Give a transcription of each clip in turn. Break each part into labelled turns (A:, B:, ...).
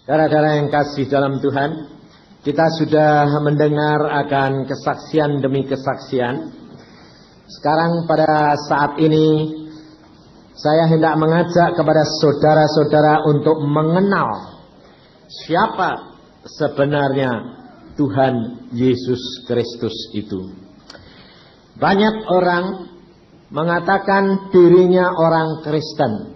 A: Saudara-saudara yang kasih dalam Tuhan, kita sudah mendengar akan kesaksian demi kesaksian. Sekarang pada saat ini saya hendak mengajak kepada saudara-saudara untuk mengenal siapa sebenarnya Tuhan Yesus Kristus itu. Banyak orang mengatakan dirinya orang Kristen,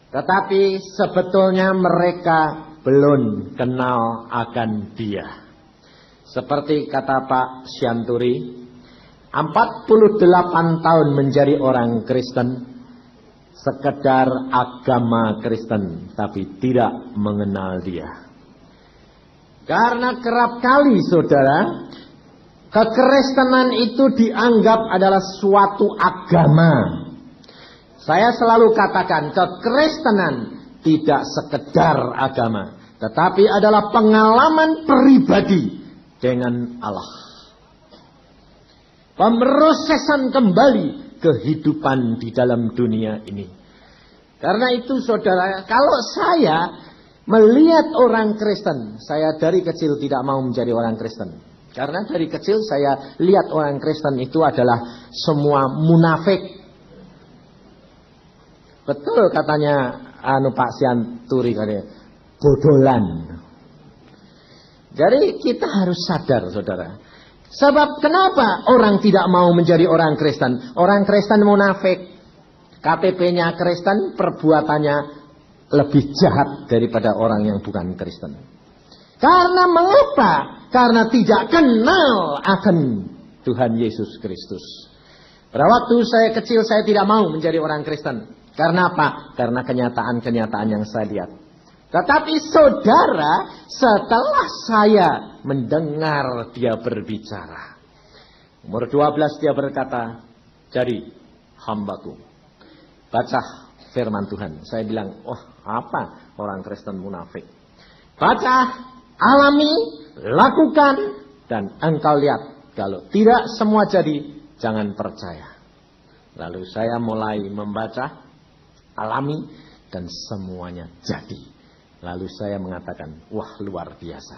A: tetapi sebetulnya mereka belum kenal akan Dia. Seperti kata Pak Syanturi, 48 tahun menjadi orang Kristen, sekedar agama Kristen, tapi tidak mengenal Dia. Karena kerap kali saudara, kekristenan itu dianggap adalah suatu agama. Saya selalu katakan, kekristenan tidak sekedar agama, tetapi adalah pengalaman pribadi dengan Allah. Pemrosesan kembali kehidupan di dalam dunia ini. Karena itu saudara, kalau saya melihat orang Kristen, saya dari kecil tidak mau menjadi orang Kristen. Karena dari kecil saya lihat orang Kristen itu adalah semua munafik. Betul katanya Pak Syanturi, katanya bodolan. Jadi kita harus sadar saudara. Sebab kenapa orang tidak mau menjadi orang Kristen? Orang Kristen munafik. KTP-nya Kristen, perbuatannya lebih jahat daripada orang yang bukan Kristen. Karena mengapa? Karena tidak kenal akan Tuhan Yesus Kristus. Pada waktu saya kecil saya tidak mau menjadi orang Kristen. Karena apa? Karena kenyataan-kenyataan yang saya lihat. Tetapi saudara, setelah saya mendengar dia berbicara, umur 12 dia berkata, jadi hambaku, baca firman Tuhan. Saya bilang, apa orang Kristen munafik? Baca, alami, lakukan, dan engkau lihat. Kalau tidak semua jadi, jangan percaya. Lalu saya mulai membaca, alami, dan semuanya jadi. Lalu saya mengatakan, wah luar biasa.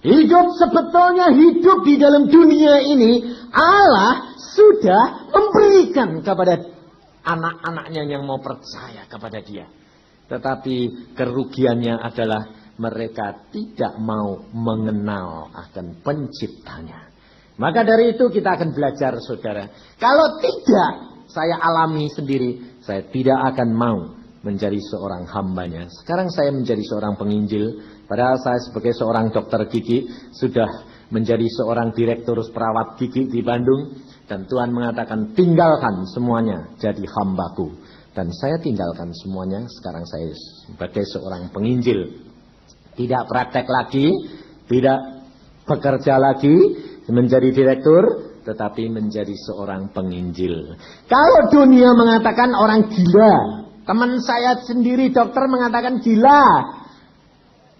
A: Hidup sebetulnya hidup di dalam dunia ini, Allah sudah memberikan kepada anak-anaknya yang mau percaya kepada Dia. Tetapi kerugiannya adalah mereka tidak mau mengenal akan penciptanya. Maka dari itu kita akan belajar saudara. Kalau tidak saya alami sendiri, saya tidak akan mau menjadi seorang hambanya. Sekarang saya menjadi seorang penginjil. Padahal saya sebagai seorang dokter gigi sudah menjadi seorang direktur perawat gigi di Bandung. Dan Tuhan mengatakan tinggalkan semuanya jadi hambaku. Dan saya tinggalkan semuanya. Sekarang saya sebagai seorang penginjil. Tidak praktek lagi, tidak bekerja lagi menjadi direktur, tetapi menjadi seorang penginjil. Kalau dunia mengatakan orang gila, teman saya sendiri dokter mengatakan gila.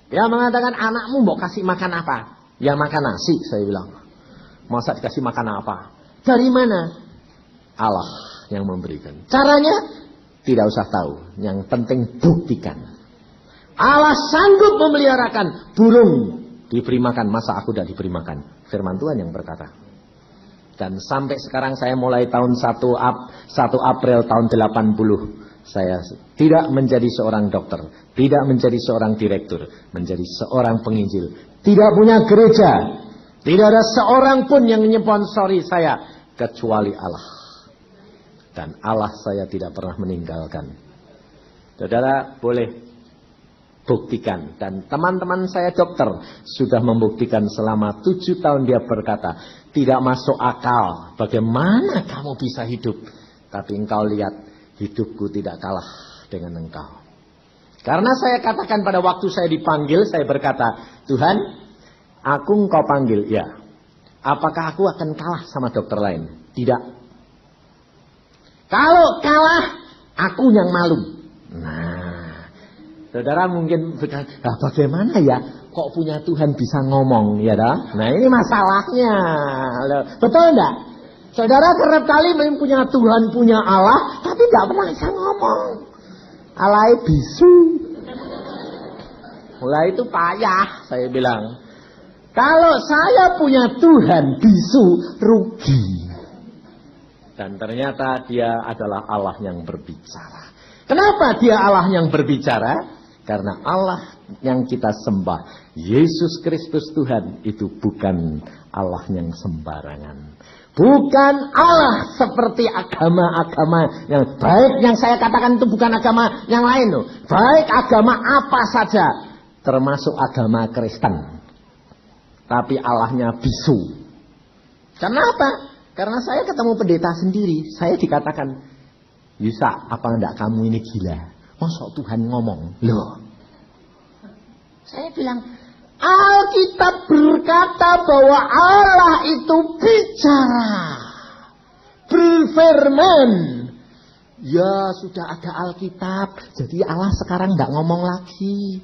A: Dia mengatakan anakmu mau kasih makan apa? Ya makan nasi, saya bilang. Masa dikasih makan apa? Dari mana? Allah yang memberikan. Caranya tidak usah tahu, yang penting buktikan. Allah sanggup memeliharakan burung diberi makan, masa aku tidak diberi makan? Firman Tuhan yang berkata. Dan sampai sekarang saya mulai tahun 1 April tahun 80. Saya tidak menjadi seorang dokter, tidak menjadi seorang direktur, menjadi seorang penginjil. Tidak punya gereja, tidak ada seorang pun yang menyponsori saya kecuali Allah. Dan Allah saya tidak pernah meninggalkan. Saudara boleh buktikan. Dan teman-teman saya dokter sudah membuktikan selama 7 tahun. Dia berkata, tidak masuk akal bagaimana kamu bisa hidup. Tapi engkau lihat, hidupku tidak kalah dengan engkau. Karena saya katakan pada waktu saya dipanggil, saya berkata, Tuhan, aku engkau panggil, ya. Apakah aku akan kalah sama dokter lain? Tidak. Kalau kalah, aku yang malu. Nah, saudara mungkin berkata, bagaimana ya? Kok punya Tuhan bisa ngomong, ya dah? Nah ini masalahnya. Betul enggak? Saudara kerap kali punya Tuhan, punya Allah, tapi tidak pernah bisa ngomong. Allah bisu. Lah itu payah, saya bilang. Kalau saya punya Tuhan bisu, rugi. Dan ternyata dia adalah Allah yang berbicara. Kenapa dia Allah yang berbicara? Karena Allah yang kita sembah, Yesus Kristus Tuhan, itu bukan Allah yang sembarangan. Bukan Allah seperti agama-agama yang baik yang saya katakan itu bukan agama yang lain loh. Baik agama apa saja, termasuk agama Kristen. Tapi Allahnya bisu. Kenapa? Karena saya ketemu pendeta sendiri, saya dikatakan, Yusa, apa enggak kamu ini gila? Masa Tuhan ngomong? Loh. Saya bilang, Alkitab berkata bahwa Allah itu bicara. Berfirman. Ya sudah ada Alkitab. Jadi Allah sekarang enggak ngomong lagi.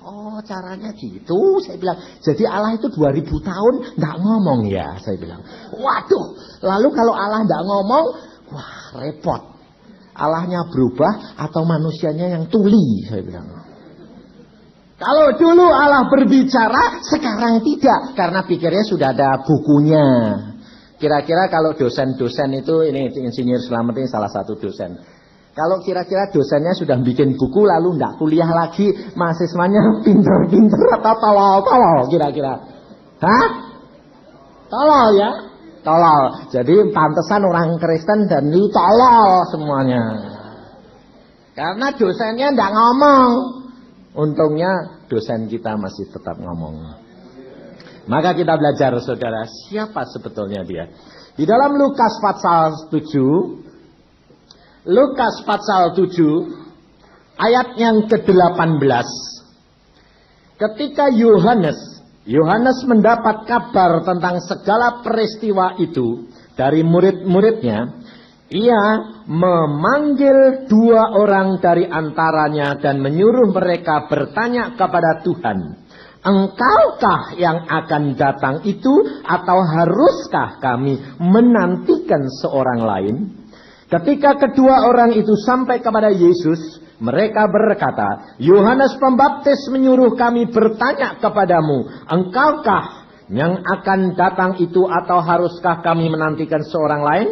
A: Oh caranya gitu. Saya bilang, jadi Allah itu 2000 tahun enggak ngomong ya. Saya bilang, waduh. Lalu kalau Allah enggak ngomong, wah repot. Allahnya berubah atau manusianya yang tuli, saya bilang. Kalau dulu Allah berbicara, sekarang tidak. Karena pikirnya sudah ada bukunya. Kira-kira kalau dosen-dosen itu, ini Insinyur Slamet ini salah satu dosen. Kalau kira-kira dosennya sudah bikin buku lalu tidak kuliah lagi, mahasiswanya pinter-pinter atau tolol-tolol kira-kira. Hah? Tolol ya? Tolol. Jadi pantesan orang Kristen dan itu tolol semuanya. Karena dosennya tidak ngomong. Untungnya dosen kita masih tetap ngomong. Maka kita belajar saudara, siapa sebetulnya dia. Di dalam Lukas pasal 7, Lukas pasal 7 ayat yang ke-18. Ketika Yohanes mendapat kabar tentang segala peristiwa itu dari murid-muridnya, ia memanggil 2 orang dari antaranya dan menyuruh mereka bertanya kepada Tuhan, Engkaukah yang akan datang itu atau haruskah kami menantikan seorang lain? Ketika kedua orang itu sampai kepada Yesus, mereka berkata, Yohanes Pembaptis menyuruh kami bertanya kepadamu, Engkaukah yang akan datang itu atau haruskah kami menantikan seorang lain?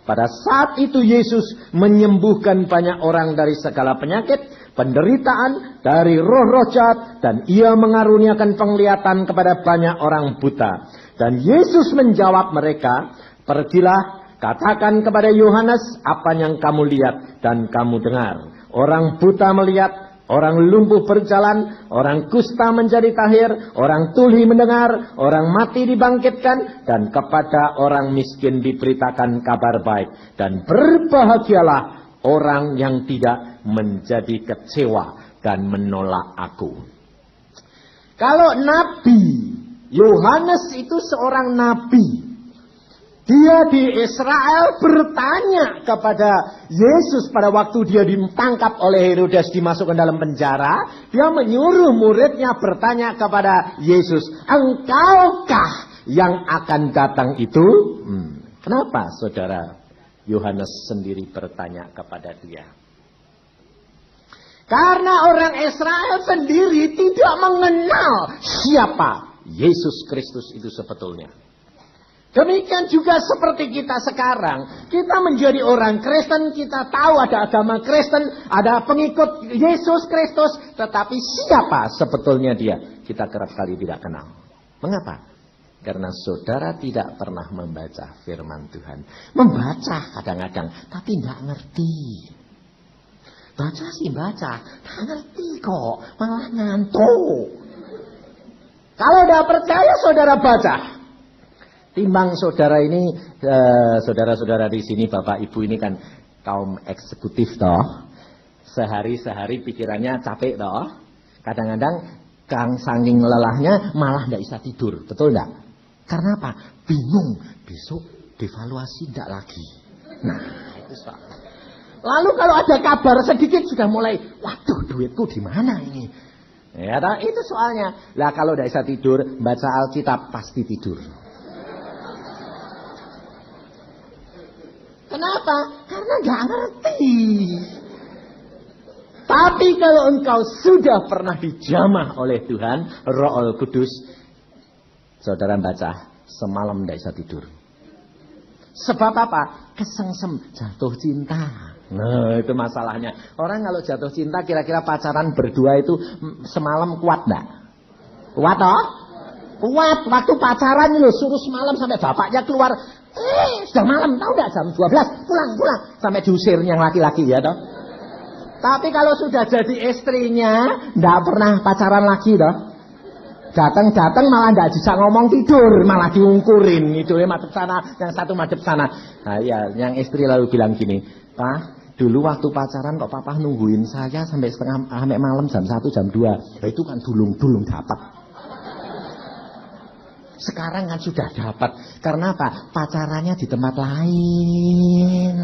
A: Pada saat itu Yesus menyembuhkan banyak orang dari segala penyakit, penderitaan, dari roh-roh jahat, dan ia mengaruniakan penglihatan kepada banyak orang buta. Dan Yesus menjawab mereka, pergilah, katakan kepada Yohanes apa yang kamu lihat dan kamu dengar. Orang buta melihat, orang lumpuh berjalan, orang kusta menjadi tahir, orang tuli mendengar, orang mati dibangkitkan, dan kepada orang miskin diberitakan kabar baik. Dan berbahagialah orang yang tidak menjadi kecewa dan menolak aku. Kalau Nabi Yohanes itu seorang nabi. Dia di Israel bertanya kepada Yesus pada waktu dia ditangkap oleh Herodes, dimasukkan dalam penjara. Dia menyuruh muridnya bertanya kepada Yesus, Engkaukah yang akan datang itu? Kenapa saudara Yohanes sendiri bertanya kepada dia? Karena orang Israel sendiri tidak mengenal siapa Yesus Kristus itu sebetulnya. Demikian juga seperti kita sekarang. Kita menjadi orang Kristen, kita tahu ada agama Kristen, ada pengikut Yesus Kristus. Tetapi siapa sebetulnya dia? Kita kerap kali tidak kenal. Mengapa? Karena saudara tidak pernah membaca firman Tuhan. Membaca kadang-kadang, tapi tidak ngerti. Baca sih baca, tidak ngerti kok, malah ngantuk. Kalau tidak percaya saudara baca. Timbang saudara ini, saudara-saudara di sini, bapak ibu ini kan kaum eksekutif toh. Sehari-sehari pikirannya capek toh. Kadang-kadang saking lelahnya malah tidak bisa tidur, betul tidak? Karena apa? Bingung, besok devaluasi tidak lagi. Nah, itu soal. Lalu kalau ada kabar sedikit sudah mulai, waduh duitku di mana ini? Ya, itu soalnya. Lah kalau tidak bisa tidur, baca Alkitab pasti tidur. Kenapa? Karena nggak ngerti. Tapi kalau engkau sudah pernah dijamah oleh Tuhan, Roh Kudus, saudara baca, semalam tidak bisa tidur. Sebab apa? Kesengsem, jatuh cinta. Nah, itu masalahnya. Orang kalau jatuh cinta, kira-kira pacaran berdua itu semalam kuat enggak? Kuat toh? Kuat. Waktu pacaran loh, suruh semalam sampai bapaknya keluar. Sudah malam, tahu enggak? Jam 12, pulang. Sampai diusir yang laki-laki ya toh. Tapi kalau sudah jadi istrinya, enggak pernah pacaran lagi toh. Datang malah enggak bisa ngomong tidur, malah diungkurin. Tidurnya madep sana, yang satu madep sana. Nah ya, yang istri lalu bilang gini, Pak, dulu waktu pacaran kok papa nungguin saya sampai malam jam 1, jam 2. Itu kan dulung dapat. Sekarang kan sudah dapat. Karena apa? Pacarannya di tempat lain.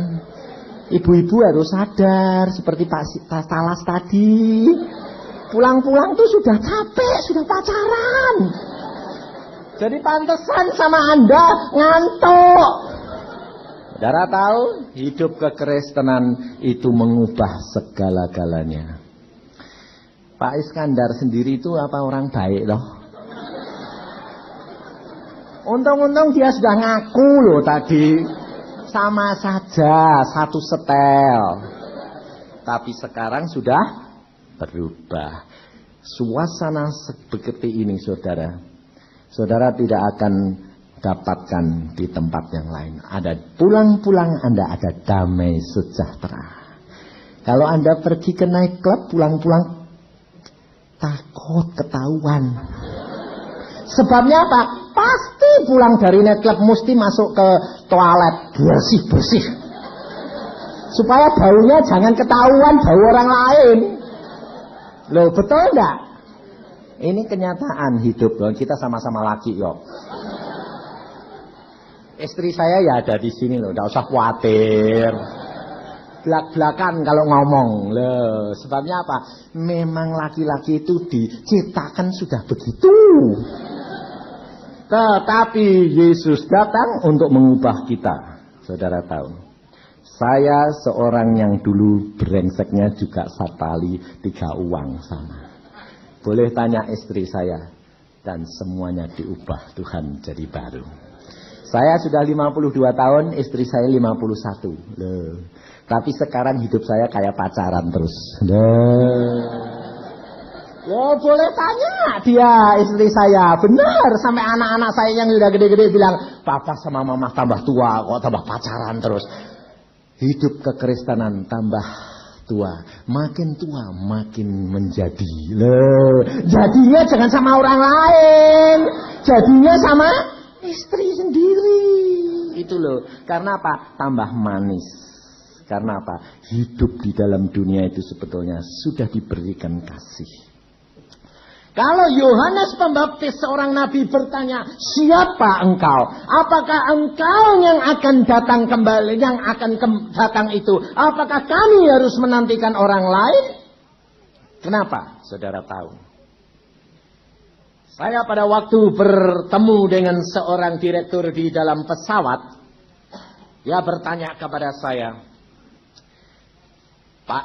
A: Ibu-ibu harus sadar, seperti Pak Talas tadi. Pulang-pulang tuh sudah capek, sudah pacaran. Jadi pantesan sama Anda ngantuk. Saudara tahu, hidup kekristenan itu mengubah segala-galanya. Pak Iskandar sendiri itu apa orang baik loh. Untung-untung dia sudah ngaku loh tadi. Sama saja, satu setel. Tapi sekarang sudah berubah. Suasana seperti ini saudara tidak akan dapatkan di tempat yang lain. Ada pulang-pulang Anda ada damai sejahtera. Kalau Anda pergi ke night club, pulang-pulang takut ketahuan. Sebabnya apa? Pasti pulang dari night club mesti masuk ke toilet bersih-bersih. Supaya baunya jangan ketahuan bau orang lain. Loh, betul enggak? Ini kenyataan hidup loh. Kita sama-sama laki loh. Istri saya ya ada di sini loh, enggak usah khawatir. Belak-belakan kalau ngomong. Loh, sebabnya apa? Memang laki-laki itu diciptakan sudah begitu. Tetapi Yesus datang untuk mengubah kita. Saudara tahu. Saya seorang yang dulu brengseknya juga satali 3 uang sama. Boleh tanya istri saya. Dan semuanya diubah Tuhan jadi baru. Saya sudah 52 tahun, istri saya 51. Loh. Tapi sekarang hidup saya kayak pacaran terus. Loh, boleh tanya dia istri saya. Benar, sampai anak-anak saya yang sudah gede-gede bilang, Papa sama Mama tambah tua, kok tambah pacaran terus. Hidup kekristenan tambah tua, makin menjadi. Loh, jadinya jangan sama orang lain, jadinya sama istri sendiri. Itu loh. Karena apa? Tambah manis. Karena apa? Hidup di dalam dunia itu sebetulnya sudah diberikan kasih. Kalau Yohanes Pembaptis seorang nabi bertanya, siapa engkau? Apakah engkau yang akan datang kembali, yang akan datang itu? Apakah kami harus menantikan orang lain? Kenapa? Saudara tahu. Saya pada waktu bertemu dengan seorang direktur di dalam pesawat, dia bertanya kepada saya, Pak,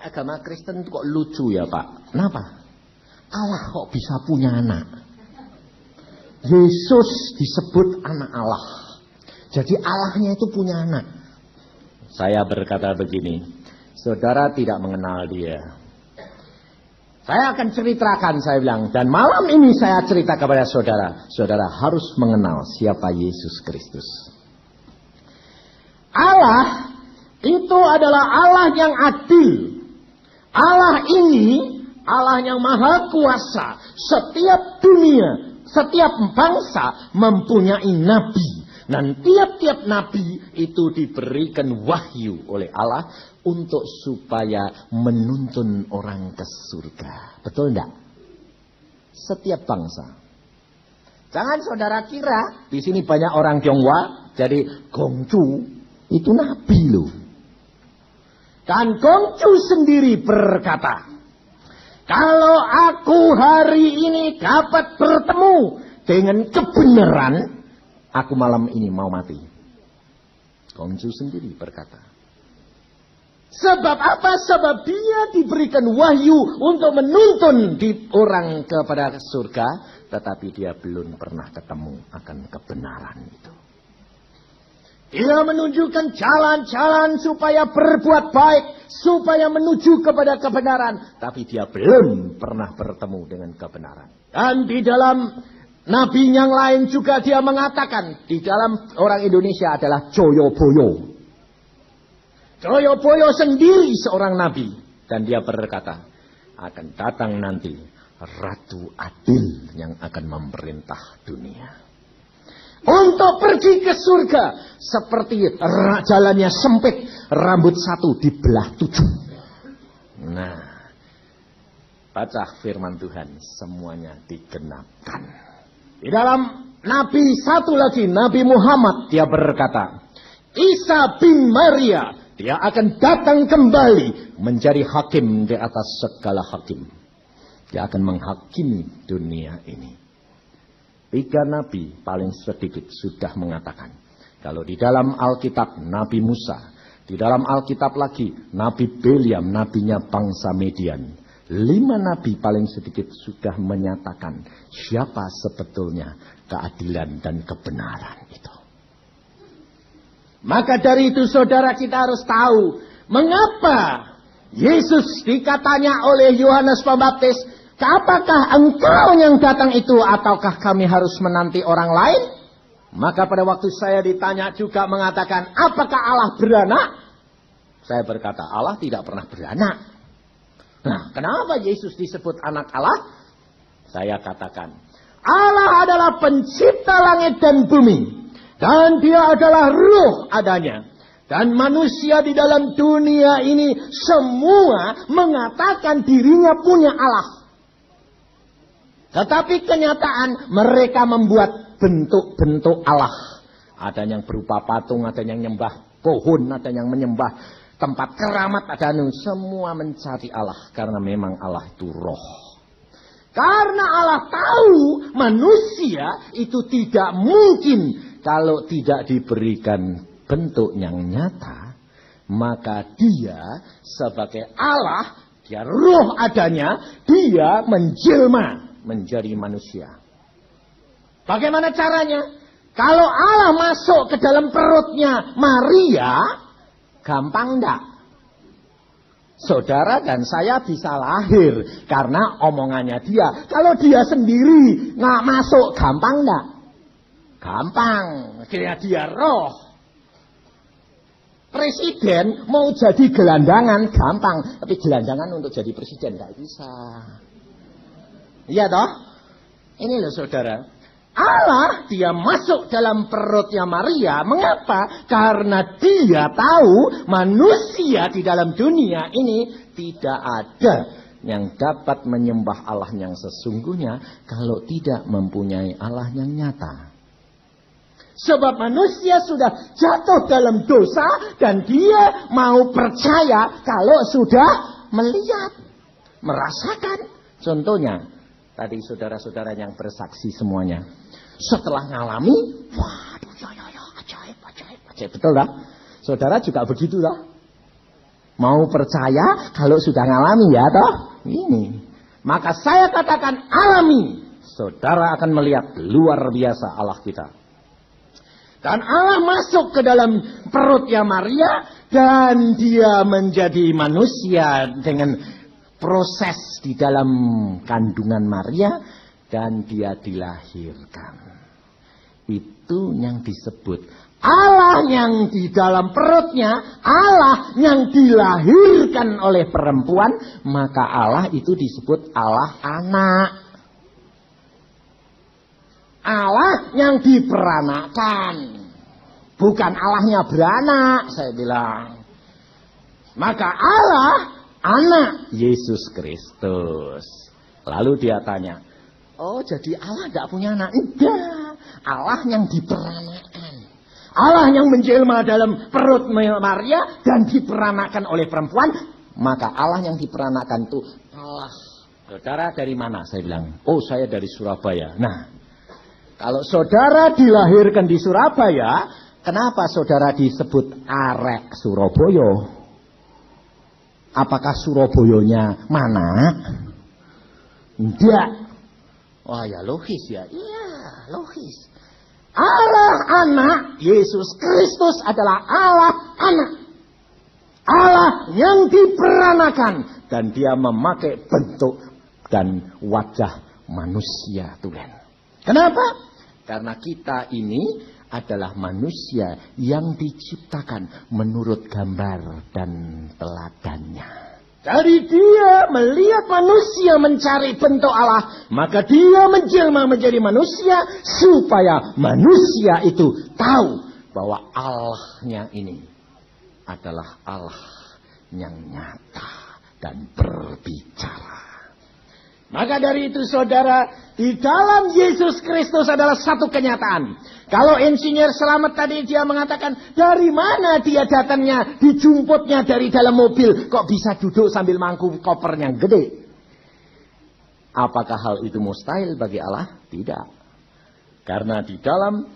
A: agama Kristen itu kok lucu ya Pak? Kenapa? Allah kok bisa punya anak? Yesus disebut anak Allah. Jadi Allahnya itu punya anak. Saya berkata begini, saudara tidak mengenal dia. Saya akan ceritakan, saya bilang. Dan malam ini saya cerita kepada saudara. Saudara harus mengenal siapa Yesus Kristus. Allah itu adalah Allah yang adil. Allah ini Allah yang maha kuasa. Setiap dunia, setiap bangsa mempunyai nabi. Dan tiap-tiap nabi itu diberikan wahyu oleh Allah untuk supaya menuntun orang ke surga. Betul enggak? Setiap bangsa. Jangan saudara kira di sini banyak orang Tionghoa jadi Gongcu itu nabi loh. Dan Gongcu sendiri berkata, kalau aku hari ini dapat bertemu dengan kebenaran, aku malam ini mau mati. Gongcu sendiri berkata. Sebab apa? Sebab dia diberikan wahyu untuk menuntun di orang kepada surga, tetapi dia belum pernah ketemu akan kebenaran itu. Dia menunjukkan jalan-jalan supaya berbuat baik, supaya menuju kepada kebenaran, tapi dia belum pernah bertemu dengan kebenaran. Dan di dalam nabi yang lain juga dia mengatakan, di dalam orang Indonesia adalah Joyoboyo. Joyoboyo sendiri seorang nabi. Dan dia berkata, akan datang nanti Ratu Adil yang akan memerintah dunia. Untuk pergi ke surga. Seperti jalannya sempit, rambut satu dibelah 7. Nah, baca firman Tuhan, semuanya digenapkan. Di dalam nabi satu lagi, Nabi Muhammad, dia berkata, Isa bin Maria, dia akan datang kembali menjadi hakim di atas segala hakim. Dia akan menghakimi dunia ini. 3 nabi paling sedikit sudah mengatakan. Kalau di dalam Alkitab Nabi Musa, di dalam Alkitab lagi Nabi Beliam, nabinya bangsa Median. 5 nabi paling sedikit sudah menyatakan siapa sebetulnya keadilan dan kebenaran itu. Maka dari itu saudara, kita harus tahu mengapa Yesus dikatanya oleh Yohanes Pembaptis, apakah engkau yang datang itu ataukah kami harus menanti orang lain? Maka pada waktu saya ditanya juga mengatakan, apakah Allah beranak? Saya berkata, Allah tidak pernah beranak. Nah, kenapa Yesus disebut anak Allah? Saya katakan, Allah adalah pencipta langit dan bumi. Dan dia adalah ruh adanya. Dan manusia di dalam dunia ini semua mengatakan dirinya punya Allah. Tetapi kenyataan mereka membuat bentuk-bentuk Allah. Ada yang berupa patung, ada yang menyembah pohon, ada yang menyembah tempat keramat, ada yang semua mencari Allah. Karena memang Allah itu roh. Karena Allah tahu manusia itu tidak mungkin kalau tidak diberikan bentuk yang nyata, maka dia sebagai Allah, dia roh adanya, dia menjelma menjadi manusia. Bagaimana caranya? Kalau Allah masuk ke dalam perutnya Maria, gampang enggak? Saudara dan saya bisa lahir karena omongannya dia. Kalau dia sendiri nggak masuk, gampang enggak? Gampang, akhirnya dia roh. Presiden mau jadi gelandangan gampang, tapi gelandangan untuk jadi presiden nggak bisa. Iya toh? Ini loh saudara. Allah dia masuk dalam perutnya Maria. Mengapa? Karena dia tahu manusia di dalam dunia ini tidak ada yang dapat menyembah Allah yang sesungguhnya kalau tidak mempunyai Allah yang nyata. Sebab manusia sudah jatuh dalam dosa dan dia mau percaya kalau sudah melihat, merasakan. Contohnya, tadi saudara-saudara yang bersaksi semuanya, setelah ngalami, waduh ya, ajaib, betul dah? Saudara juga begitu dah? Mau percaya kalau sudah ngalami ya toh? Ini. Maka saya katakan alami. Saudara akan melihat luar biasa Allah kita. Dan Allah masuk ke dalam perutnya Maria dan dia menjadi manusia dengan proses di dalam kandungan Maria dan dia dilahirkan. Itu yang disebut Allah yang di dalam perutnya, Allah yang dilahirkan oleh perempuan, maka Allah itu disebut Allah anak. Allah yang diperanakan, bukan Allahnya beranak, saya bilang. Maka Allah anak Yesus Kristus. Lalu dia tanya, oh jadi Allah tidak punya anak? Enggak, Allah yang diperanakan, Allah yang menjelma dalam perut Maria dan diperanakan oleh perempuan. Maka Allah yang diperanakan itu Allah. Saudara dari mana? Saya bilang, oh saya dari Surabaya. Nah, kalau saudara dilahirkan di Surabaya, kenapa saudara disebut arek Surabaya? Apakah Surabayanya mana? Tidak. Wah ya logis ya. Iya logis. Allah anak, Yesus Kristus adalah Allah anak. Allah yang diperanakan. Dan dia memakai bentuk dan wajah manusia Tuhan. Kenapa? Karena kita ini adalah manusia yang diciptakan menurut gambar dan teladannya. Jadi dia melihat manusia mencari bentuk Allah, maka dia menjelma menjadi manusia supaya manusia itu tahu bahwa Allahnya ini adalah Allah yang nyata dan berbicara. Maka dari itu saudara, di dalam Yesus Kristus adalah satu kenyataan. Kalau insinyur Selamat tadi dia mengatakan, dari mana dia datangnya, dijumputnya dari dalam mobil, kok bisa duduk sambil mangku koper yang gede? Apakah hal itu mustahil bagi Allah? Tidak. Karena di dalam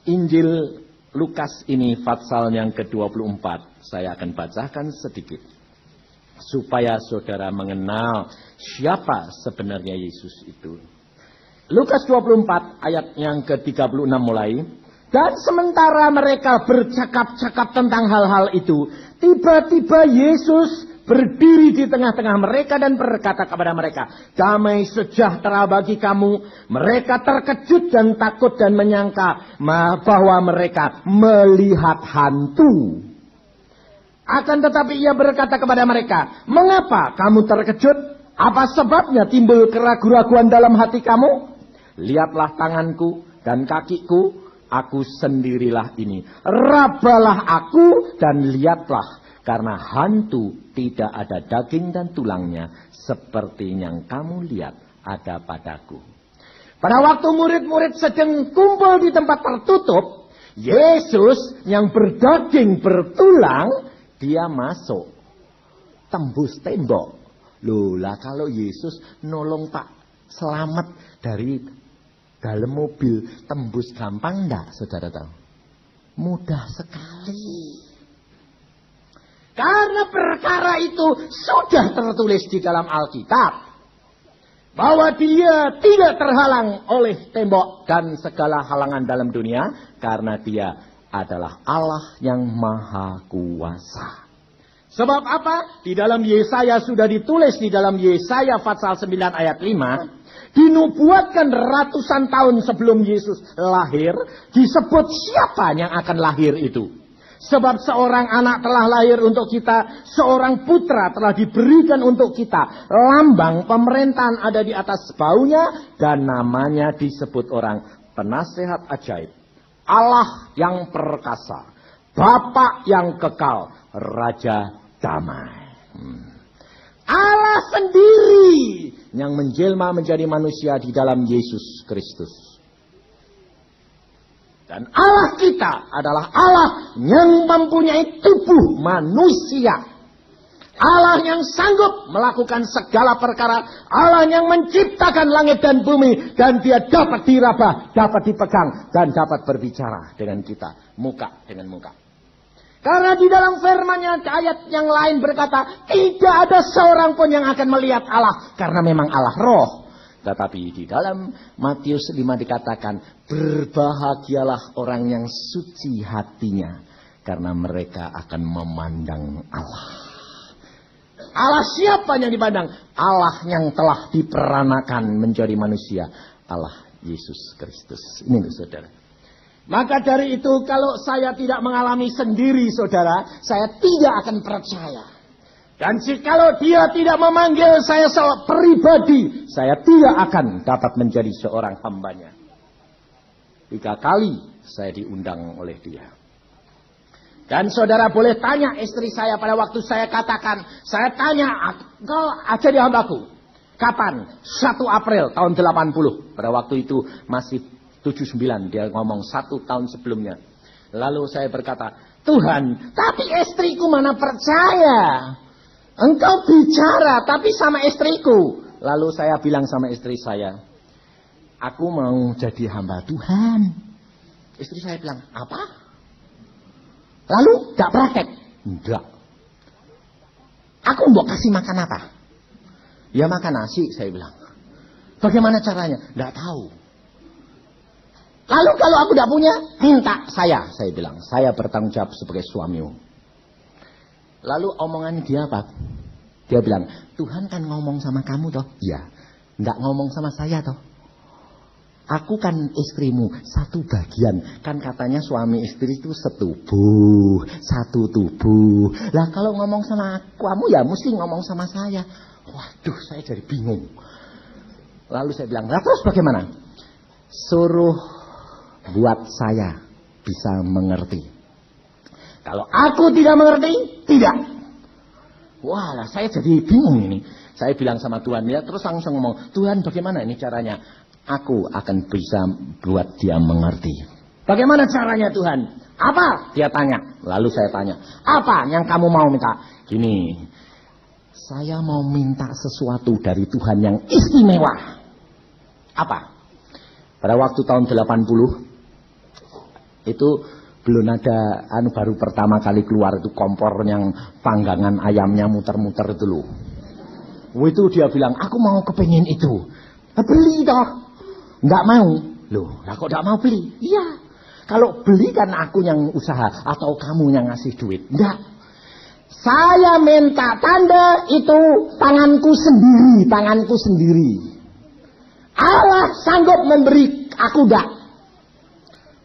A: Injil Lukas ini pasal yang ke-24, saya akan bacakan sedikit. Supaya saudara mengenal siapa sebenarnya Yesus itu. Lukas 24 ayat yang ke-36 mulai. Dan sementara mereka bercakap-cakap tentang hal-hal itu, tiba-tiba Yesus berdiri di tengah-tengah mereka dan berkata kepada mereka, damai sejahtera bagi kamu. Mereka terkejut dan takut dan menyangka bahwa mereka melihat hantu. Akan tetapi ia berkata kepada mereka, mengapa kamu terkejut? Apa sebabnya timbul keraguan-raguan dalam hati kamu? Lihatlah tanganku dan kakiku, aku sendirilah ini. Rabalah aku dan lihatlah, karena hantu tidak ada daging dan tulangnya, seperti yang kamu lihat ada padaku. Pada waktu murid-murid sedang kumpul di tempat tertutup, Yesus yang berdaging bertulang, dia masuk, tembus tembok. Loh lah kalau Yesus nolong Pak Selamat dari dalam mobil, tembus gampang enggak saudara tahu? Mudah sekali. Karena perkara itu sudah tertulis di dalam Alkitab. Bahwa dia tidak terhalang oleh tembok dan segala halangan dalam dunia. Karena dia adalah Allah yang maha kuasa. Sebab apa? Di dalam Yesaya sudah ditulis di dalam Yesaya pasal 9 ayat 5. Dinubuatkan ratusan tahun sebelum Yesus lahir. Disebut siapa yang akan lahir itu. Sebab seorang anak telah lahir untuk kita. Seorang putra telah diberikan untuk kita. Lambang pemerintahan ada di atas baunya. Dan namanya disebut orang penasehat ajaib. Allah yang perkasa, Bapa yang kekal, Raja damai. Allah sendiri yang menjelma menjadi manusia di dalam Yesus Kristus. Dan Allah kita adalah Allah yang mempunyai tubuh manusia. Allah yang sanggup melakukan segala perkara. Allah yang menciptakan langit dan bumi. Dan dia dapat diraba, dapat dipegang. Dan dapat berbicara dengan kita. Muka dengan muka. Karena di dalam firman-Nya ayat yang lain berkata. Tidak ada seorang pun yang akan melihat Allah. Karena memang Allah roh. Tetapi di dalam Matius 5 dikatakan. Berbahagialah orang yang suci hatinya. Karena mereka akan memandang Allah. Allah siapa yang dipandang? Allah yang telah diperanakan menjadi manusia. Allah Yesus Kristus. Ini loh saudara. Maka dari itu kalau saya tidak mengalami sendiri saudara, saya tidak akan percaya. Dan jikalau dia tidak memanggil saya pribadi, saya tidak akan dapat menjadi seorang hambanya. 3 kali saya diundang oleh dia. Dan saudara boleh tanya istri saya pada waktu saya katakan. Saya tanya, kau jadi hambaku. Kapan? 1 April tahun 80. Pada waktu itu masih 79. Dia ngomong 1 tahun sebelumnya. Lalu saya berkata, Tuhan, tapi istriku mana percaya. Engkau bicara, tapi sama istriku. Lalu saya bilang sama istri saya, aku mau jadi hamba Tuhan. Istri saya bilang, apa? Lalu gak praktek? Enggak. Aku mau kasih makan apa? Ya makan nasi, saya bilang. Bagaimana caranya? Tidak tahu. Lalu kalau aku tidak punya, minta saya bilang. Saya bertanggung jawab sebagai suamimu. Lalu omongannya dia apa? Dia bilang, Tuhan kan ngomong sama kamu toh? Ya, tidak ngomong sama saya toh. Aku kan istrimu, satu bagian. Kan katanya suami istri itu setubuh, satu tubuh. Lah kalau ngomong sama kamu ya mesti ngomong sama saya. Waduh, saya jadi bingung. Lalu saya bilang, lah terus bagaimana? Suruh buat saya bisa mengerti. Kalau aku tidak mengerti, tidak. Wah, lah saya jadi bingung ini. Saya bilang sama Tuhan, ya terus langsung ngomong, Tuhan bagaimana ini caranya? Aku akan bisa buat dia mengerti. Bagaimana caranya Tuhan? Apa? Dia tanya. Lalu saya tanya, apa yang kamu mau minta? Gini, saya mau minta sesuatu dari Tuhan yang istimewa. Apa? Pada waktu tahun 80, itu belum ada baru pertama kali keluar itu kompor yang panggangan ayamnya muter-muter itu loh. Itu dia bilang, aku mau kepengin itu. Beli toh. Enggak mau. Loh, lah kok enggak mau beli? Iya. Kalau beli kan aku yang usaha atau kamu yang ngasih duit. Enggak. Saya minta tanda itu tanganku sendiri. Allah sanggup memberi, aku enggak.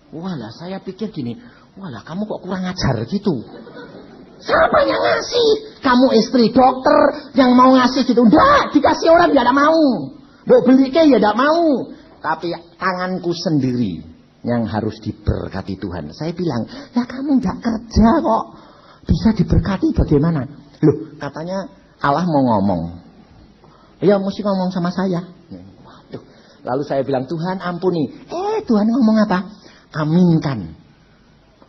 A: Walah, saya pikir gini, walah kamu kok kurang ajar gitu. Siapa yang ngasih? Kamu istri dokter yang mau ngasih gitu. Enggak, dikasih orang dia enggak mau. Mau beli ke ya enggak mau. Tapi tanganku sendiri yang harus diberkati Tuhan. Saya bilang, ya kamu enggak kerja kok. Bisa diberkati bagaimana? Loh, katanya Allah mau ngomong. Ya mesti ngomong sama saya. Waduh. Lalu saya bilang, Tuhan ampuni. Tuhan ngomong apa? Aminkan.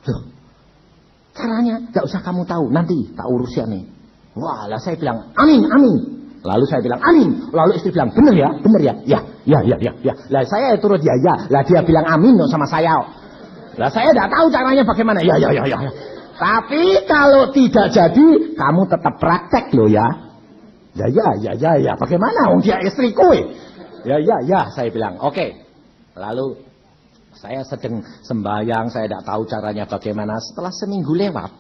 A: Loh, caranya enggak usah kamu tahu. Nanti tak urus ya nih. Wah, lah saya bilang, amin. Lalu saya bilang, amin. Lalu istri bilang, benar ya. Ya. Lah saya turut ya. Lah dia bilang amin sama saya. Lah saya tidak tahu caranya bagaimana. Ya. Tapi kalau tidak jadi, kamu tetap praktek loh ya. Ya. Bagaimana? Dia istriku. Ya. Saya bilang, oke. Lalu saya sedang sembahyang, saya tidak tahu caranya bagaimana. Setelah seminggu lewat,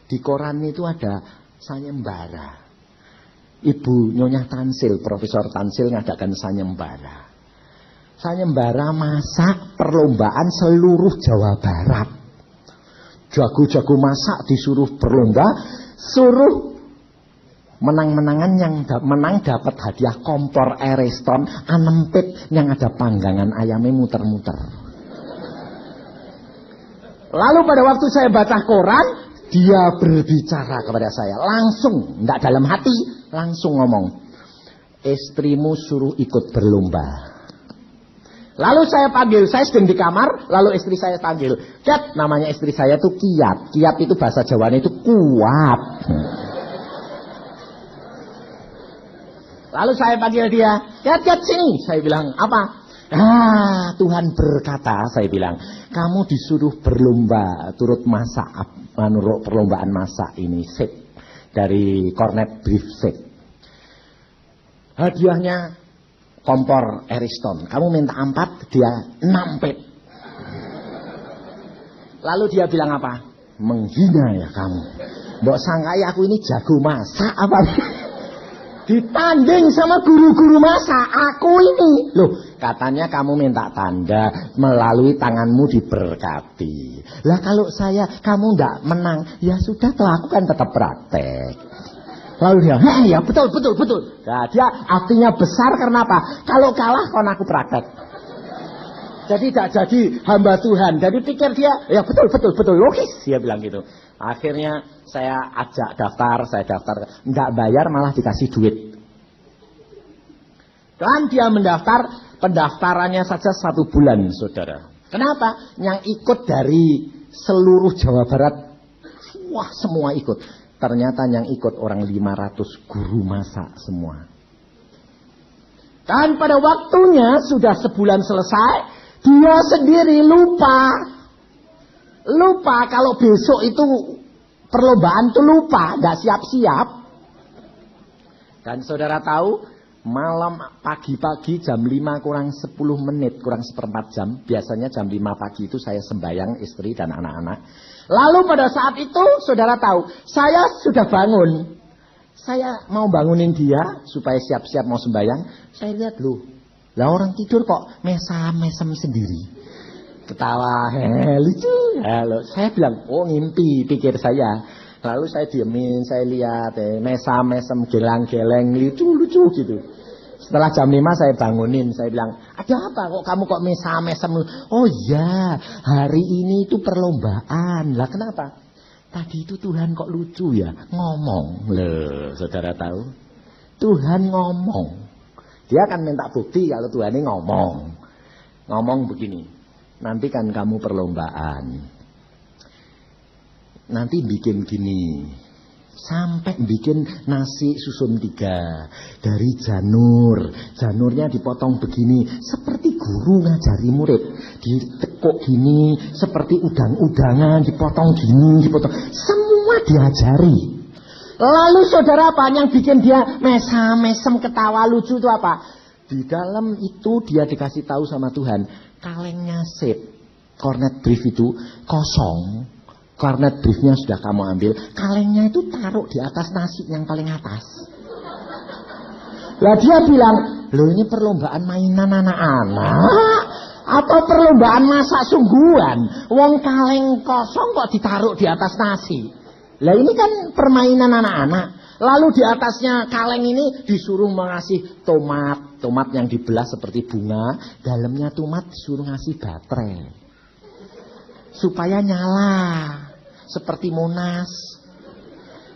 A: di koran itu ada sayembara. Ibu Nyonya Tansil, Profesor Tansil ngadakan sayembara. Sayembara masak perlombaan seluruh Jawa Barat. Jago-jago masak disuruh berlomba, suruh menang-menangan yang menang dapat hadiah kompor Ariston anempit yang ada panggangan ayamnya muter-muter. Lalu pada waktu saya baca koran, dia berbicara kepada saya langsung, tidak dalam hati, langsung ngomong, istrimu suruh ikut berlomba. Lalu saya panggil, saya sedang di kamar, lalu istri saya panggil, Cat, namanya istri saya itu Kiat. Kiat itu bahasa Jawanya itu kuat. Lalu saya panggil dia, Cat sini. Saya bilang, apa? Tuhan berkata, saya bilang, kamu disuruh berlomba turut masak, menurut perlombaan masak ini set dari Cornet Beef Set. Hadiahnya kompor Ariston. Kamu minta 4, dia 6 pet. Lalu dia bilang apa? Menghina ya kamu. Mbok sangkai aku ini jago masak apa? Ditanding sama guru-guru masak aku ini. Loh, katanya kamu minta tanda melalui tanganmu diberkati. Lah kalau kamu enggak menang, ya sudah toh aku kan tetap praktek. Lalu dia, ya betul. Nah, dia artinya besar karena apa? Kalau kalah kon aku praktek. Jadi tidak jadi hamba Tuhan. Jadi pikir dia, ya betul, logis. Dia bilang gitu. Akhirnya saya ajak daftar, enggak bayar malah dikasih duit. Dan dia mendaftar, pendaftarannya saja 1 bulan, saudara. Kenapa? Yang ikut dari seluruh Jawa Barat, wah semua ikut. Ternyata yang ikut orang 500 guru masak semua. Dan pada waktunya sudah sebulan selesai, dia sendiri lupa kalau besok itu perlombaan tuh lupa, gak siap-siap. Dan saudara tahu, malam pagi-pagi jam 5 kurang 10 menit, kurang seperempat jam. Biasanya jam 5 pagi itu saya sembahyang istri dan anak-anak. Lalu pada saat itu saudara tahu, saya sudah bangun. Saya mau bangunin dia supaya siap-siap mau sembahyang. Saya lihat loh, lah orang tidur kok mesam-mesem sendiri. Ketawa, lucu. Lalu saya bilang, oh ngimpi pikir saya. Lalu saya diemin, saya lihat, mesam-mesem, gelang-geleng, lucu-lucu gitu. Setelah jam 5 saya bangunin, saya bilang, ada apa kok kamu kok mesam-mesem? Oh iya, hari ini itu perlombaan. Lah kenapa? Tadi itu Tuhan kok lucu ya, ngomong. Loh, saudara tahu? Tuhan ngomong. Dia akan minta bukti kalau Tuhan ini ngomong. Ngomong begini, nanti kan kamu perlombaan. Nanti bikin gini, sampai bikin nasi susun 3 dari janur. Janurnya dipotong begini, seperti guru ngajari murid. Ditekuk gini, seperti udang-udangan, dipotong gini, dipotong. Semua diajari. Lalu saudara apa yang bikin dia mesam-mesem ketawa lucu itu apa? Di dalam itu dia dikasih tahu sama Tuhan, kalengnya sip, cornet brief itu kosong. Cornet briefnya sudah kamu ambil, kalengnya itu taruh di atas nasi yang paling atas. Lah dia bilang, loh ini perlombaan mainan anak-anak atau perlombaan masak sungguhan? Wong kaleng kosong kok ditaruh di atas nasi. Lah ini kan permainan anak-anak. Lalu di atasnya kaleng ini disuruh mengasih tomat. Tomat yang dibelah seperti bunga. Dalamnya tomat disuruh ngasih baterai supaya nyala seperti Monas.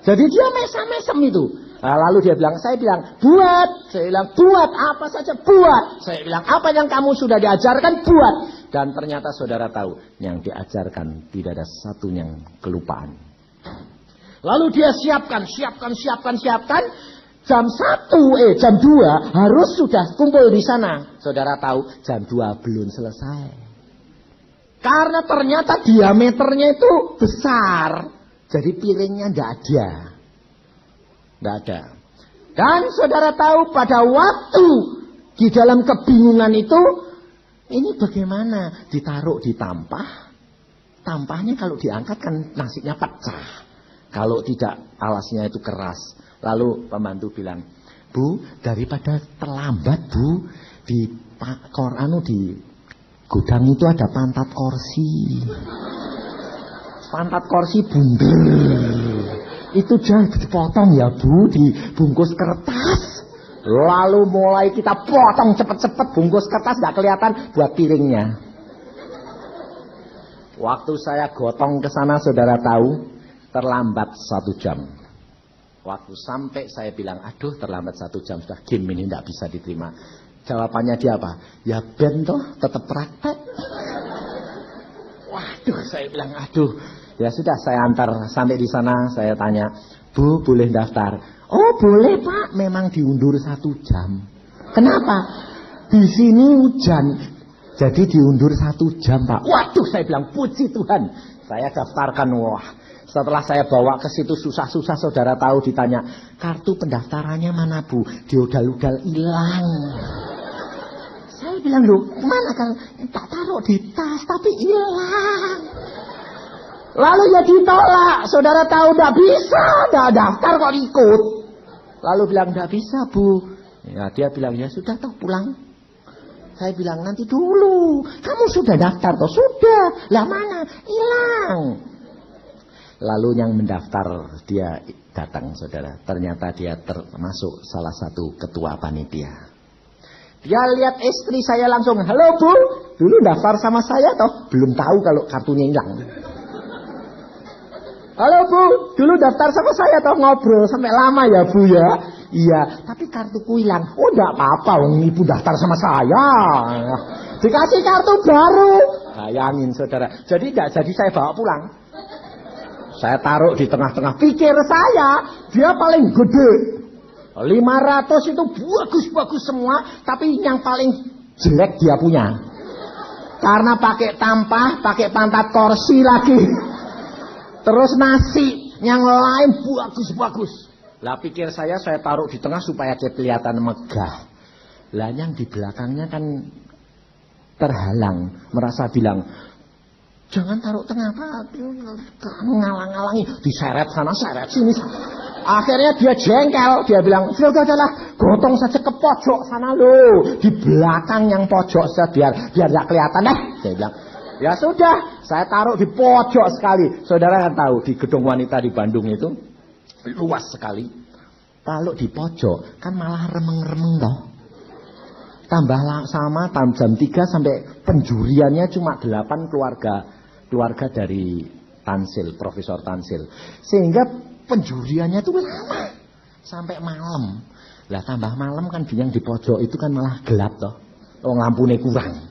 A: Jadi dia mesam-mesem itu. Nah, lalu dia bilang, saya bilang buat. Saya bilang buat apa saja buat. Saya bilang apa yang kamu sudah diajarkan buat. Dan ternyata saudara tahu, yang diajarkan tidak ada satu yang kelupaan. Lalu dia siapkan. Jam 2 harus sudah kumpul di sana. Saudara tahu jam 2 belum selesai. Karena ternyata diameternya itu besar. Jadi piringnya tidak ada. Dan saudara tahu pada waktu di dalam kebingungan itu, ini bagaimana? Ditaruh di tampah. Tampahnya kalau diangkat kan nasinya pecah. Kalau tidak alasnya itu keras. Lalu pembantu bilang, Bu, daripada terlambat Bu, di gudang itu ada pantat korsi. Pantat korsi bundel. Itu jangan dipotong ya Bu, dibungkus kertas. Lalu mulai kita potong cepet-cepet, bungkus kertas gak kelihatan buat piringnya. Waktu saya gotong ke sana saudara tahu, terlambat 1 jam. Waktu sampai saya bilang, aduh terlambat 1 jam, sudah game ini gak bisa diterima. Jawabannya dia apa? Ya ben toh, tetap praktek. Waduh, saya bilang aduh. Ya sudah, saya antar sampai di sana, saya tanya, Bu, boleh daftar? Oh boleh Pak, memang diundur 1 jam. Kenapa? Di sini hujan, jadi diundur 1 jam Pak. Waduh, saya bilang puji Tuhan. Saya daftarkan, wah. Setelah saya bawa ke situ susah-susah, saudara tahu ditanya, kartu pendaftarannya mana Bu? Diudal-udal hilang. Saya bilang, loh mana kan? Tak taruh di tas, tapi hilang. Lalu ya ditolak. Saudara tahu tidak bisa, tidak daftar kok ikut. Lalu bilang, tidak bisa Bu. Ya, dia bilang, ya sudah toh pulang. Saya bilang, nanti dulu. Kamu sudah daftar toh? Sudah. Lah mana? Hilang. Lalu yang mendaftar dia datang saudara. Ternyata dia termasuk salah satu ketua panitia. Dia lihat istri saya langsung, halo Bu, dulu daftar sama saya toh? Belum tahu kalau kartunya hilang. Halo Bu, dulu daftar sama saya toh? Ngobrol sampai lama ya Bu ya? Iya, tapi kartuku hilang. Oh enggak apa-apa, ibu daftar sama saya. Dikasih kartu baru. Bayangin saudara. Jadi enggak jadi saya bawa pulang. Saya taruh di tengah-tengah. Pikir saya, dia paling gede. 500 itu bagus-bagus semua. Tapi yang paling jelek dia punya. Karena pakai tampah, pakai pantat korsi lagi. Terus nasi, yang lain bagus-bagus. Lah pikir saya taruh di tengah supaya kelihatan megah. Lah yang di belakangnya kan terhalang, merasa bilang, jangan taruh tengah Pak, ngalang-ngalangi, diseret sana, seret sini. Akhirnya dia jengkel, dia bilang, sudahlah, gotong saja ke pojok sana loh, di belakang yang pojok saja biar gak kelihatan deh. Saya bilang, ya sudah, saya taruh di pojok sekali. Saudara kan tahu di gedung wanita di Bandung itu luas sekali. Kalau di pojok kan malah remeng-remeng toh. Tambah sama jam 3 sampai penjuriannya cuma 8 keluarga dari Tansil, Profesor Tansil. Sehingga penjuriannya itu lama sampai malam. Lah tambah malam kan yang di pojok itu kan malah gelap toh. Lampunya kurang.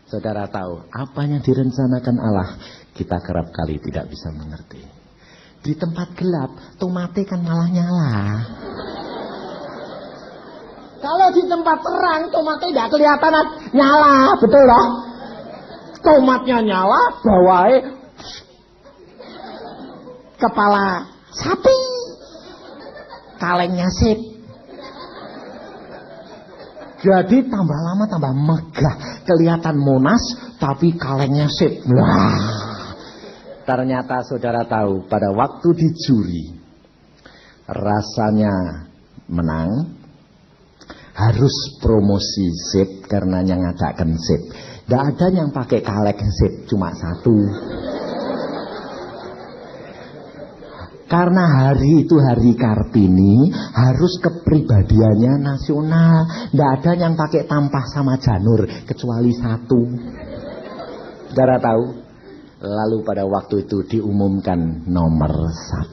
A: Saudara tahu apa yang direncanakan Allah, kita kerap kali tidak bisa mengerti. Di tempat gelap, tomatnya kan malah nyala. Kalau di tempat terang, tomatnya tidak kelihatan nyala, betul loh. Tomatnya nyala, bawahnya kepala sapi, kalengnya sip. Jadi tambah lama tambah megah, kelihatan Monas, tapi kalengnya sip. Wah. Ternyata saudara tahu pada waktu di juri rasanya menang, harus promosi sip karena yang ngadakan sip. Tidak ada yang pakai kaleng sip, cuma satu. Karena hari itu hari Kartini, harus kepribadiannya nasional. Tidak ada yang pakai tampah sama janur kecuali satu. Saudara tahu? Lalu pada waktu itu diumumkan nomor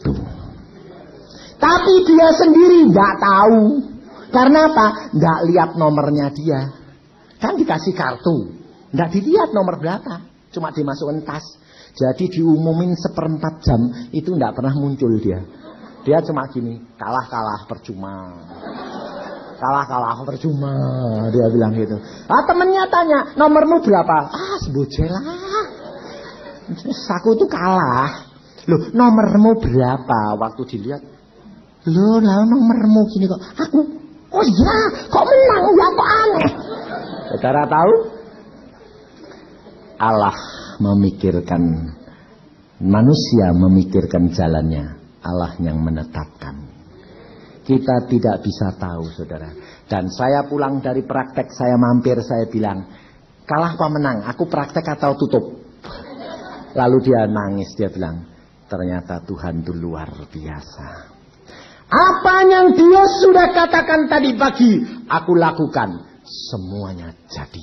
A: 1. Tapi dia sendiri nggak tahu. Karena apa? Nggak lihat nomornya dia. Kan dikasih kartu. Nggak dilihat nomor berapa. Cuma dimasukin tas. Jadi diumumin 1/4 jam. Itu nggak pernah muncul dia. Dia cuma gini. Kalah percuma. Kalah percuma. Dia bilang gitu. Temennya tanya. Nomormu berapa? Sebujelah. Aku tuh kalah. Loh, nomormu berapa? Waktu dilihat, loh, nomormu gini kok. Aku, oh iya, kok menang? Ya kok aneh. Saudara tahu? Allah memikirkan, manusia memikirkan jalannya. Allah yang menetapkan. Kita tidak bisa tahu, saudara. Dan saya pulang dari praktek, saya mampir, saya bilang, kalah apa menang? Aku praktek atau tutup? Lalu dia nangis, dia bilang, ternyata Tuhan itu luar biasa. Apa yang dia sudah katakan tadi pagi, aku lakukan. Semuanya jadi.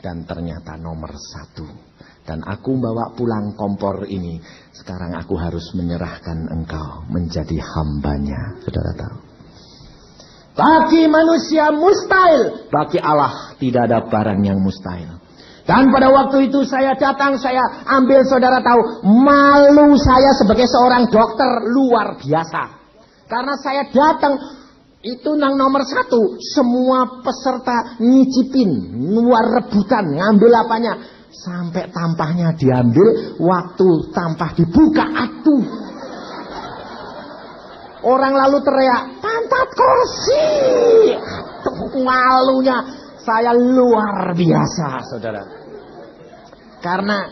A: Dan ternyata nomor 1. Dan aku bawa pulang kompor ini. Sekarang aku harus menyerahkan engkau menjadi hambanya. Saudara tahu? Bagi manusia mustahil. Bagi Allah tidak ada barang yang mustahil. Dan pada waktu itu saya datang, saya ambil, saudara tahu, malu saya sebagai seorang dokter luar biasa. Karena saya datang, itu nomor 1, semua peserta nyicipin, luar rebutan, ngambil apanya. Sampai tampahnya diambil, waktu tampah dibuka, aduh. Orang lalu teriak, pantat kursi. Aduh, malunya. Saya luar biasa, saudara. Karena,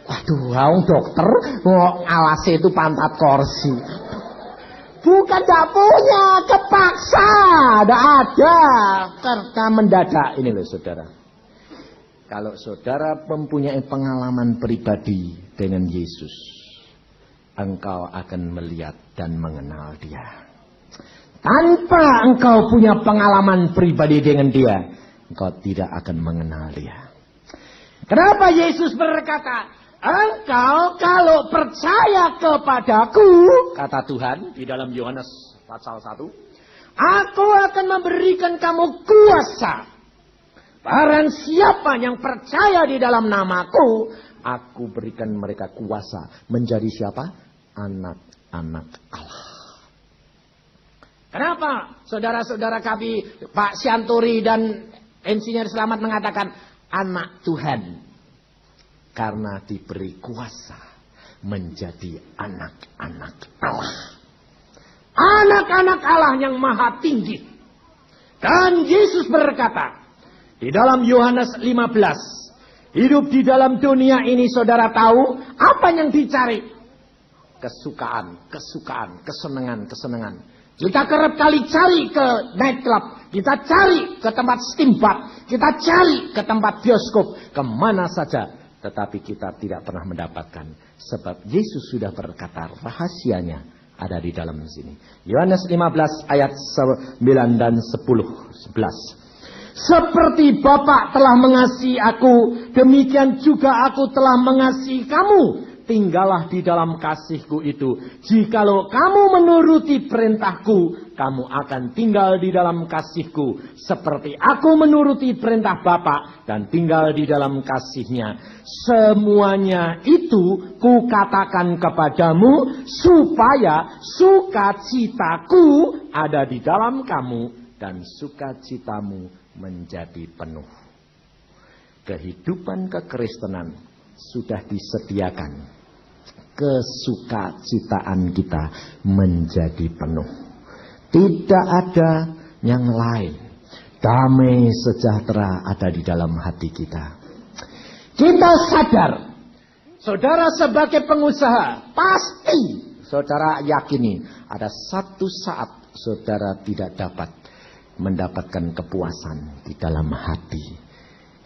A: waduh, dokter, ngawasi itu pantat kursi. Bukan tidak punya, kepaksa, tidak ada. Karena mendadak. Ini loh, saudara. Kalau saudara mempunyai pengalaman pribadi dengan Yesus, engkau akan melihat dan mengenal dia. Tanpa engkau punya pengalaman pribadi dengan dia, engkau tidak akan mengenal dia. Kenapa Yesus berkata, engkau kalau percaya kepadaku, kata Tuhan di dalam Yohanes pasal 1, aku akan memberikan kamu kuasa. Barang siapa yang percaya di dalam namaku, aku berikan mereka kuasa menjadi siapa? Anak-anak Allah. Kenapa saudara-saudara kami, Pak Sianturi dan Insinyur Selamat mengatakan anak Tuhan? Karena diberi kuasa menjadi anak-anak Allah. Anak-anak Allah yang maha tinggi. Dan Yesus berkata, di dalam Yohanes 15, hidup di dalam dunia ini saudara tahu apa yang dicari? Kesukaan, kesenangan. Kita kerap kali cari ke nightclub, kita cari ke tempat steamboat, kita cari ke tempat bioskop, kemana saja. Tetapi kita tidak pernah mendapatkan. Sebab Yesus sudah berkata rahasianya ada di dalam sini. Yohanes 15 ayat 9 dan 11. Seperti Bapa telah mengasihi aku, demikian juga aku telah mengasihi kamu. Tinggallah di dalam kasihku itu. Jikalau kamu menuruti perintahku, kamu akan tinggal di dalam kasihku. Seperti aku menuruti perintah Bapa dan tinggal di dalam kasihnya. Semuanya itu kukatakan kepadamu, supaya sukacitaku ada di dalam kamu dan sukacitamu menjadi penuh. Kehidupan kekristenan sudah disediakan. Kesukacitaan kita menjadi penuh. Tidak ada yang lain. Damai sejahtera ada di dalam hati kita. Kita sadar, saudara sebagai pengusaha, pasti saudara yakini ada satu saat saudara tidak dapat mendapatkan kepuasan di dalam hati.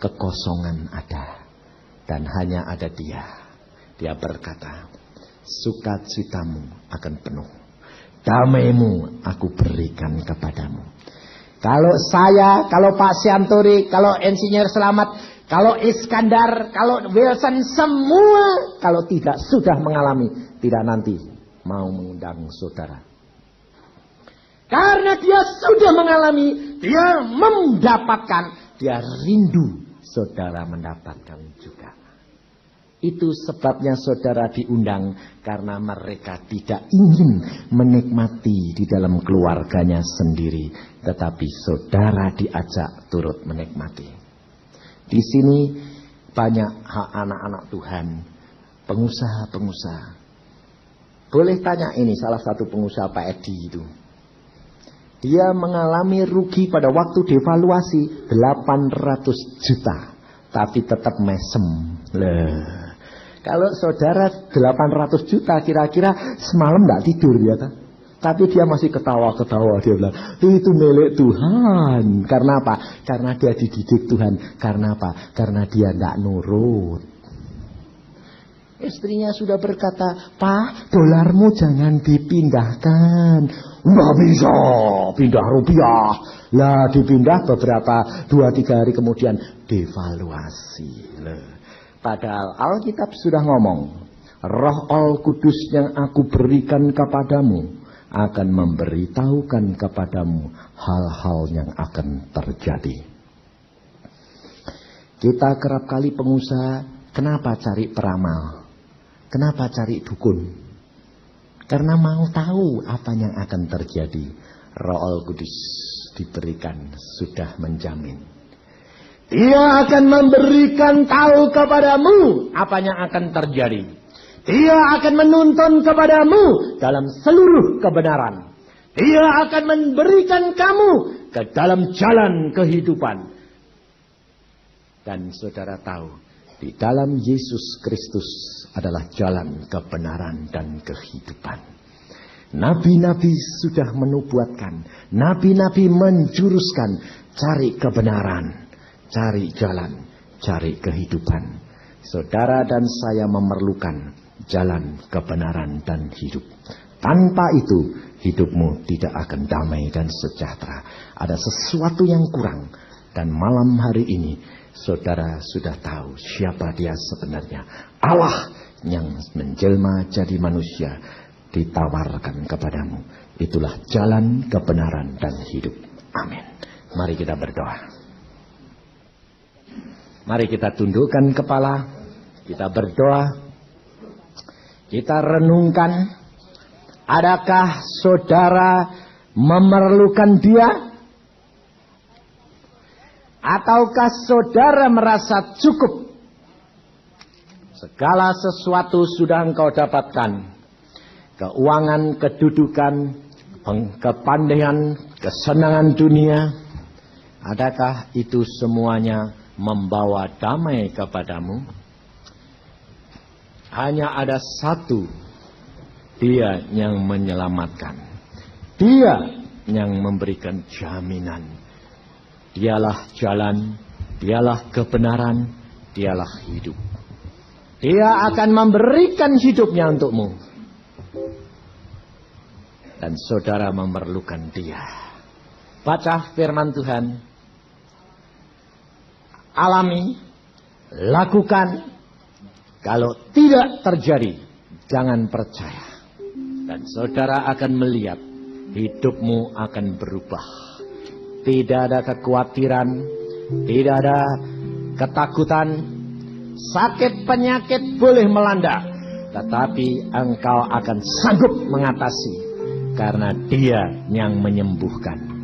A: Kekosongan ada. Dan hanya ada Dia. Dia berkata, sukacitamu akan penuh. Damaimu aku berikan kepadamu. Kalau saya, kalau Pak Sianturi, kalau Insinyur Selamat, kalau Iskandar, kalau Wilson, semua kalau tidak sudah mengalami, tidak nanti mau mengundang saudara. Karena dia sudah mengalami, dia mendapatkan, dia rindu saudara mendapatkan juga. Itu sebabnya saudara diundang, karena mereka tidak ingin menikmati di dalam keluarganya sendiri, tetapi saudara diajak turut menikmati. Di sini banyak anak-anak Tuhan, pengusaha-pengusaha. Boleh tanya ini salah satu pengusaha Pak Edi itu. Dia mengalami rugi pada waktu devaluasi 800 juta. Tapi tetap mesem. Kalau saudara 800 juta kira-kira semalam tidak tidur ya. Tapi dia masih ketawa-ketawa. Dia bilang, itu milik Tuhan. Karena apa? Karena dia dididik Tuhan. Karena apa? Karena dia tidak nurut. Istrinya sudah berkata, Pak, dolarmu jangan dipindahkan. Nggak bisa pindah rupiah. Lah dipindah beberapa 2-3 hari kemudian devaluasi. Padahal Alkitab sudah ngomong, Roh Al-Kudus yang aku berikan kepadamu akan memberitahukan kepadamu hal-hal yang akan terjadi. Kita kerap kali pengusaha, kenapa cari peramal? Kenapa cari dukun? Karena mau tahu apa yang akan terjadi. Roh Al-Kudus diberikan, sudah menjamin. Dia akan memberikan tahu kepadamu apa yang akan terjadi. Dia akan menuntun kepadamu dalam seluruh kebenaran. Dia akan memberikan kamu ke dalam jalan kehidupan. Dan saudara tahu, di dalam Yesus Kristus adalah jalan kebenaran dan kehidupan. Nabi-nabi sudah menubuatkan, nabi-nabi menjuruskan, cari kebenaran. Cari jalan, cari kehidupan. Saudara dan saya memerlukan jalan kebenaran dan hidup. Tanpa itu, hidupmu tidak akan damai dan sejahtera. Ada sesuatu yang kurang. Dan malam hari ini, saudara sudah tahu siapa dia sebenarnya. Allah yang menjelma jadi manusia ditawarkan kepadamu. Itulah jalan kebenaran dan hidup. Amin. Mari kita berdoa. Mari kita tundukkan kepala, kita berdoa, kita renungkan, adakah saudara memerlukan Dia? Ataukah saudara merasa cukup? Segala sesuatu sudah engkau dapatkan. Keuangan, kedudukan, kepandaian, kesenangan dunia, adakah itu semuanya membawa damai kepadamu? Hanya ada satu, Dia yang menyelamatkan. Dia yang memberikan jaminan. Dialah jalan, Dialah kebenaran, Dialah hidup. Dia akan memberikan hidupnya untukmu. Dan saudara memerlukan Dia. Baca firman Tuhan. Alami, lakukan. Kalau tidak terjadi, jangan percaya. Dan saudara akan melihat hidupmu akan berubah. Tidak ada kekhawatiran, tidak ada ketakutan. Sakit penyakit boleh melanda, tetapi engkau akan sanggup mengatasi karena Dia yang menyembuhkan.